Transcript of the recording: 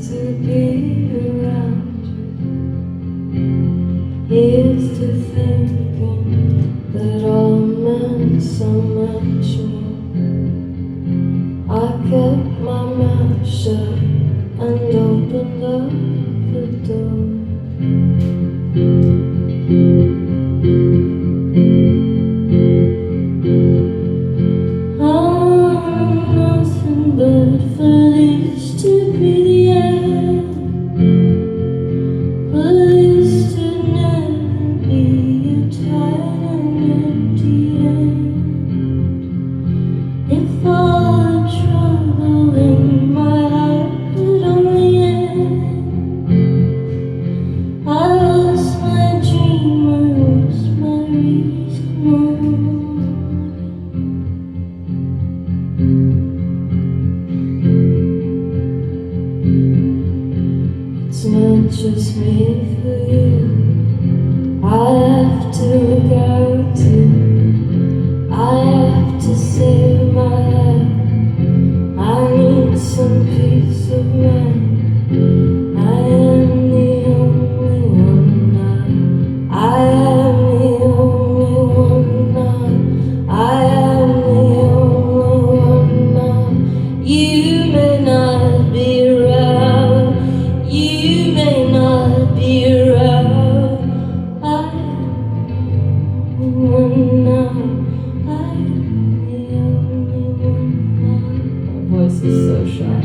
to be around you. Here's to thinking that all meant so much more. I kept my mouth shut and opened up the door. I'm nothing but foolish to be the end, foolish to never be a tired and empty end. If all the trouble in my life would only end, I lost my dream, I lost my reason more. It's not just me for you, I have to look out too. I have to save my life, I need some peace of mind. I am the only one now, I am the only one now, I am the only one now. You may not be around, you may not be around, I am the one now, I am the only one now. My voice is so shy.